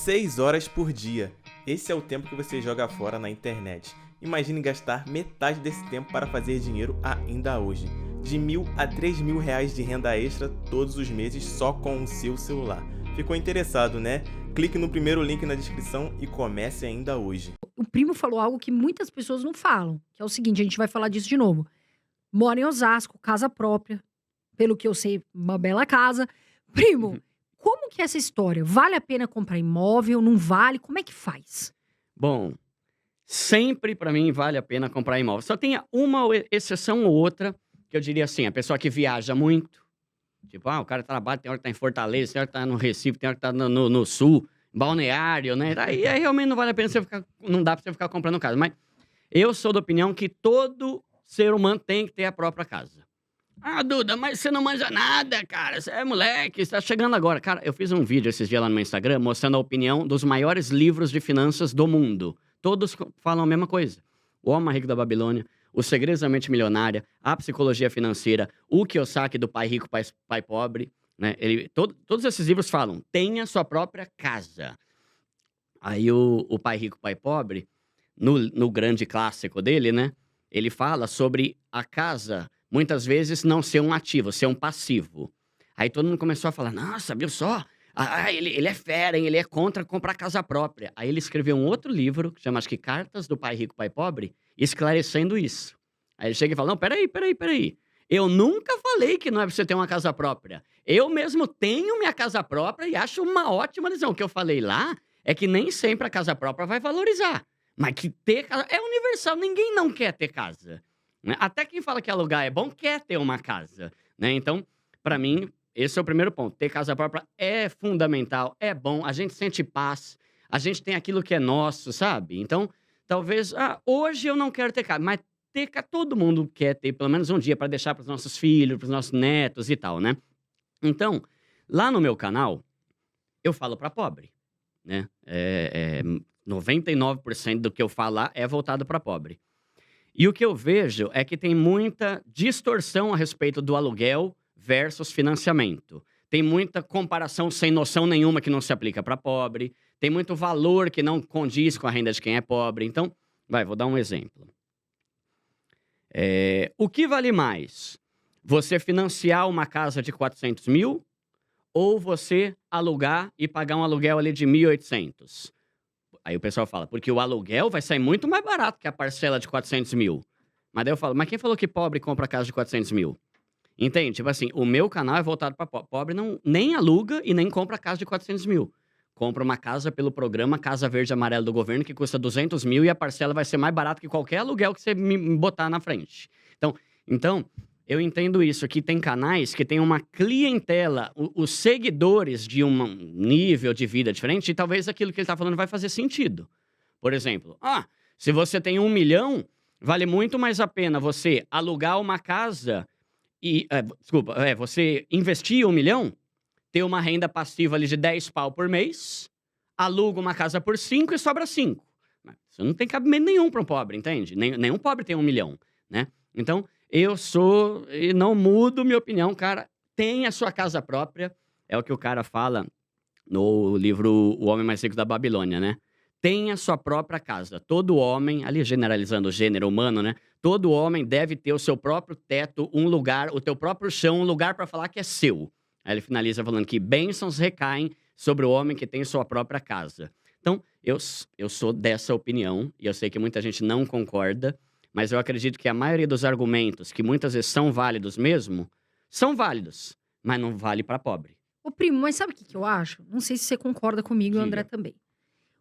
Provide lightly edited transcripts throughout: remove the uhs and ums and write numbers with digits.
6 horas por dia. Esse é o tempo que você joga fora na internet. Imagine gastar metade desse tempo para fazer dinheiro ainda hoje. De R$ 1.000 a R$ 3.000 de renda extra todos os meses só com o seu celular. Ficou interessado, né? Clique no primeiro link na descrição e comece ainda hoje. O primo falou algo que muitas pessoas não falam, que é o seguinte, a gente vai falar disso de novo. Mora em Osasco, casa própria, pelo que eu sei, uma bela casa. Primo, como que é essa história? Vale a pena comprar imóvel, não vale? Como é que faz? Bom, sempre pra mim vale a pena comprar imóvel. Só tem uma exceção ou outra, que eu diria assim, a pessoa que viaja muito, tipo, o cara trabalha, tem hora que tá em Fortaleza, tem hora que tá no Recife, tem hora que tá no Sul, Balneário, né? Aí realmente não vale a pena você ficar, não dá pra você ficar comprando casa. Mas eu sou da opinião que todo ser humano tem que ter a própria casa. Duda, mas você não manja nada, cara. Você é moleque, você tá chegando agora. Cara, eu fiz um vídeo esses dias lá no meu Instagram mostrando a opinião dos maiores livros de finanças do mundo. Todos falam a mesma coisa. O Homem Mais Rico da Babilônia, Os Segredos da Mente Milionária, A Psicologia Financeira, O Kiyosaki do Pai Rico, Pai Pobre, né? Todos esses livros falam, tenha sua própria casa. Aí o Pai Rico, Pai Pobre, no grande clássico dele, né? Ele fala sobre a casa, muitas vezes, não ser um ativo, ser um passivo. Aí todo mundo começou a falar, nossa, viu só? Ele é fera, hein? Ele é contra comprar casa própria. Aí ele escreveu um outro livro, que chama, acho que Cartas do Pai Rico, Pai Pobre, esclarecendo isso. Aí ele chega e fala, não, peraí. Eu nunca falei que não é pra você ter uma casa própria. Eu mesmo tenho minha casa própria e acho uma ótima decisão. O que eu falei lá é que nem sempre a casa própria vai valorizar. Mas que ter casa é universal, ninguém não quer ter casa, né? Até quem fala que alugar é bom quer ter uma casa, né? Então, pra mim, esse é o primeiro ponto. Ter casa própria é fundamental, é bom, a gente sente paz, a gente tem aquilo que é nosso, sabe? Então, talvez, hoje eu não quero ter casa, mas todo mundo quer ter pelo menos um dia pra deixar pros nossos filhos, pros nossos netos e tal, né? Então, lá no meu canal, eu falo pra pobre, né? 99% do que eu falar é voltado para pobre. E o que eu vejo é que tem muita distorção a respeito do aluguel versus financiamento. Tem muita comparação sem noção nenhuma que não se aplica para pobre. Tem muito valor que não condiz com a renda de quem é pobre. Então, vou dar um exemplo. O que vale mais? Você financiar uma casa de 400 mil ou você alugar e pagar um aluguel ali de 1.800? Aí o pessoal fala, porque o aluguel vai sair muito mais barato que a parcela de 400 mil. Mas daí eu falo, mas quem falou que pobre compra casa de 400 mil? Entende? Tipo assim, o meu canal é voltado para pobre. Pobre não, nem aluga e nem compra casa de 400 mil. Compra uma casa pelo programa Casa Verde Amarelo do governo, que custa 200 mil e a parcela vai ser mais barata que qualquer aluguel que você me botar na frente. Então, eu entendo isso, que tem canais que tem uma clientela, os seguidores de um nível de vida diferente, e talvez aquilo que ele tá falando vai fazer sentido. Por exemplo, se você tem 1 milhão, vale muito mais a pena você alugar uma casa e... você investir 1 milhão, ter uma renda passiva ali de 10 pau por mês, aluga uma casa por 5 e sobra 5. Isso não tem cabimento nenhum para um pobre, entende? Nenhum pobre tem 1 milhão, né? Então... eu sou, e não mudo minha opinião, cara, tenha sua casa própria, é o que o cara fala no livro O Homem Mais Rico da Babilônia, né? Tenha sua própria casa. Todo homem, ali generalizando o gênero humano, né? Todo homem deve ter o seu próprio teto, um lugar, o teu próprio chão, um lugar para falar que é seu. Aí ele finaliza falando que bênçãos recaem sobre o homem que tem sua própria casa. Então, eu sou dessa opinião, e eu sei que muita gente não concorda, mas eu acredito que a maioria dos argumentos, que muitas vezes são válidos mesmo, são válidos, mas não vale para pobre. Ô, primo, mas sabe o que eu acho? Não sei se você concorda comigo e o André Diga. também.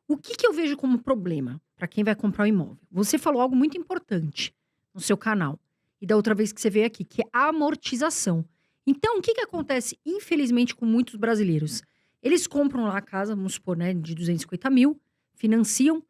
O que eu vejo como problema para quem vai comprar um imóvel? Você falou algo muito importante no seu canal e da outra vez que você veio aqui, que é a amortização. Então, o que acontece, infelizmente, com muitos brasileiros? Eles compram lá a casa, vamos supor, né, de 250 mil, financiam,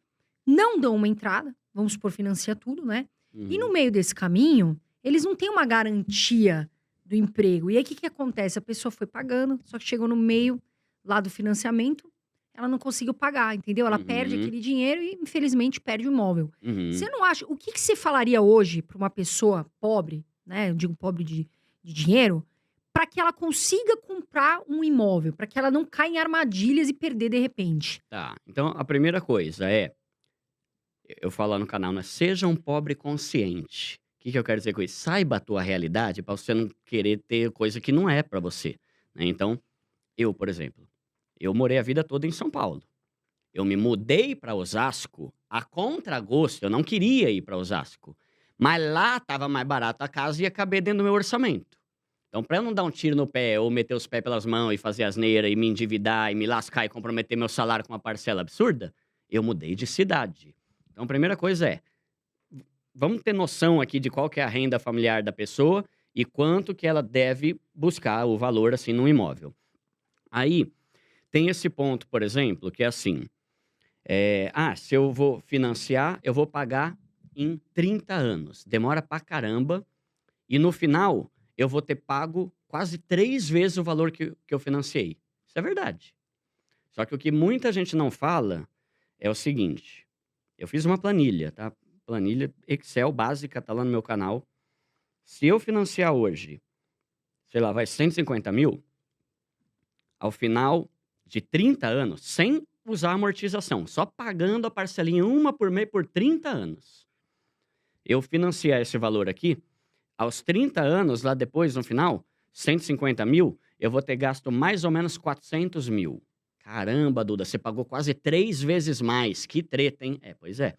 não dão uma entrada, vamos supor, financia tudo, né? E no meio desse caminho, eles não têm uma garantia do emprego. E aí, o que acontece? A pessoa foi pagando, só que chegou no meio lá do financiamento, ela não conseguiu pagar, entendeu? Ela perde aquele dinheiro e, infelizmente, perde o imóvel. Você não acha... O que você falaria hoje para uma pessoa pobre, né? Eu digo pobre de dinheiro, para que ela consiga comprar um imóvel, para que ela não caia em armadilhas e perder de repente? Tá, então a primeira coisa é, eu falo lá no canal, né? Seja um pobre consciente. O que eu quero dizer com isso? Saiba a tua realidade para você não querer ter coisa que não é para você, né? Então, eu, por exemplo, eu morei a vida toda em São Paulo. Eu me mudei para Osasco a contragosto, eu não queria ir para Osasco. Mas lá estava mais barato a casa e ia caber dentro do meu orçamento. Então, para eu não dar um tiro no pé ou meter os pés pelas mãos e fazer asneira e me endividar e me lascar e comprometer meu salário com uma parcela absurda, eu mudei de cidade. Então, a primeira coisa é, vamos ter noção aqui de qual que é a renda familiar da pessoa e quanto que ela deve buscar o valor, assim, num imóvel. Aí, tem esse ponto, por exemplo, que é assim, se eu vou financiar, eu vou pagar em 30 anos. Demora pra caramba e no final eu vou ter pago quase 3 vezes o valor que eu financiei. Isso é verdade. Só que o que muita gente não fala é o seguinte, eu fiz uma planilha, tá? Planilha Excel básica, tá lá no meu canal. Se eu financiar hoje, sei lá, vai 150 mil, ao final de 30 anos, sem usar amortização, só pagando a parcelinha uma por mês por 30 anos. Eu financiar esse valor aqui, aos 30 anos, lá depois, no final, 150 mil, eu vou ter gasto mais ou menos 400 mil. Caramba, Duda, você pagou quase 3 vezes mais. Que treta, hein? Pois é.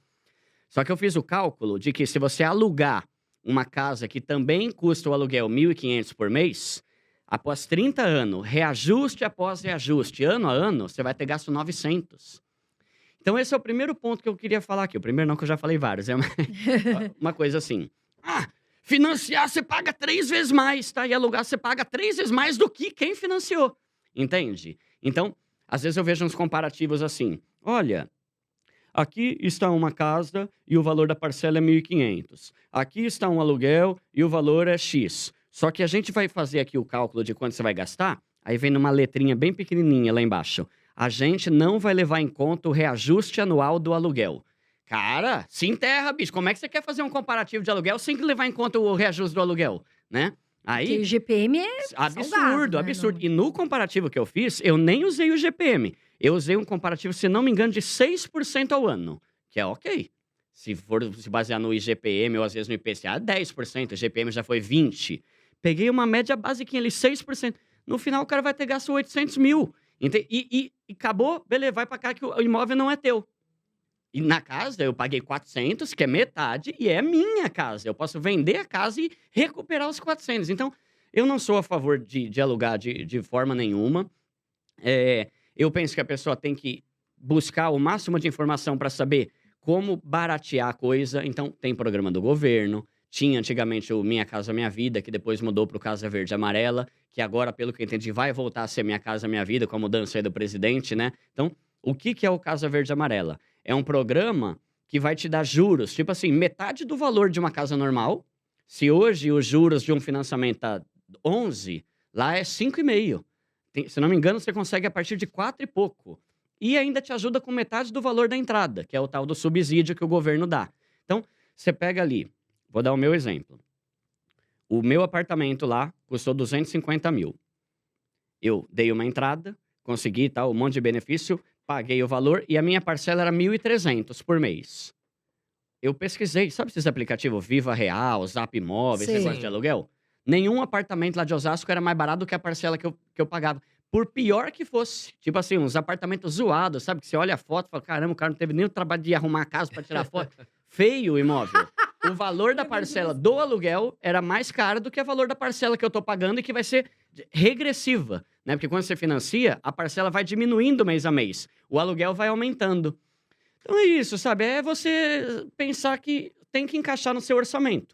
Só que eu fiz o cálculo de que se você alugar uma casa que também custa o aluguel 1.500 por mês, após 30 anos, reajuste após reajuste, ano a ano, você vai ter gasto 900. Então, esse é o primeiro ponto que eu queria falar aqui. O primeiro não, que eu já falei vários. É uma coisa assim. Financiar você paga 3 vezes mais, tá? E alugar você paga 3 vezes mais do que quem financiou. Entende? Então, às vezes eu vejo uns comparativos assim. Olha, aqui está uma casa e o valor da parcela é 1.500. Aqui está um aluguel e o valor é X. Só que a gente vai fazer aqui o cálculo de quanto você vai gastar, aí vem numa letrinha bem pequenininha lá embaixo. A gente não vai levar em conta o reajuste anual do aluguel. Cara, se enterra, bicho. Como é que você quer fazer um comparativo de aluguel sem levar em conta o reajuste do aluguel, né? Aí, porque o GPM é absurdo, salgado, absurdo. Né? E no comparativo que eu fiz, eu nem usei o GPM. Eu usei um comparativo, se não me engano, de 6% ao ano, que é ok. Se for se basear no IGPM ou às vezes no IPCA, 10%. O GPM já foi 20%. Peguei uma média basiquinha ali, 6%. No final, o cara vai ter gasto 800 mil. E acabou, beleza, vai pra cá que o imóvel não é teu. E na casa, eu paguei 400, que é metade, e é minha casa. Eu posso vender a casa e recuperar os 400. Então, eu não sou a favor de alugar de forma nenhuma. Eu penso que a pessoa tem que buscar o máximo de informação para saber como baratear a coisa. Então, tem programa do governo. Tinha antigamente o Minha Casa Minha Vida, que depois mudou para o Casa Verde e Amarela, que agora, pelo que eu entendi, vai voltar a ser Minha Casa Minha Vida, com a mudança aí do presidente, né? Então, o que é o Casa Verde e Amarela? É um programa que vai te dar juros, tipo assim, metade do valor de uma casa normal. Se hoje os juros de um financiamento tá 11, lá é 5,5. Se não me engano, você consegue a partir de 4 e pouco. E ainda te ajuda com metade do valor da entrada, que é o tal do subsídio que o governo dá. Então, você pega ali, vou dar o meu exemplo. O meu apartamento lá custou 250 mil. Eu dei uma entrada, consegui um monte de benefício, paguei o valor e a minha parcela era 1.300 por mês. Eu pesquisei, sabe esses aplicativos Viva Real, Zap Imóvel, esse negócio de aluguel? Nenhum apartamento lá de Osasco era mais barato do que a parcela que eu pagava. Por pior que fosse. Tipo assim, uns apartamentos zoados, sabe? Que você olha a foto e fala, caramba, o cara não teve nem o trabalho de arrumar a casa para tirar foto. Feio o imóvel. O valor da parcela do aluguel era mais caro do que o valor da parcela que eu tô pagando e que vai ser regressiva, né? Porque quando você financia, a parcela vai diminuindo mês a mês. O aluguel vai aumentando. Então é isso, sabe? É você pensar que tem que encaixar no seu orçamento.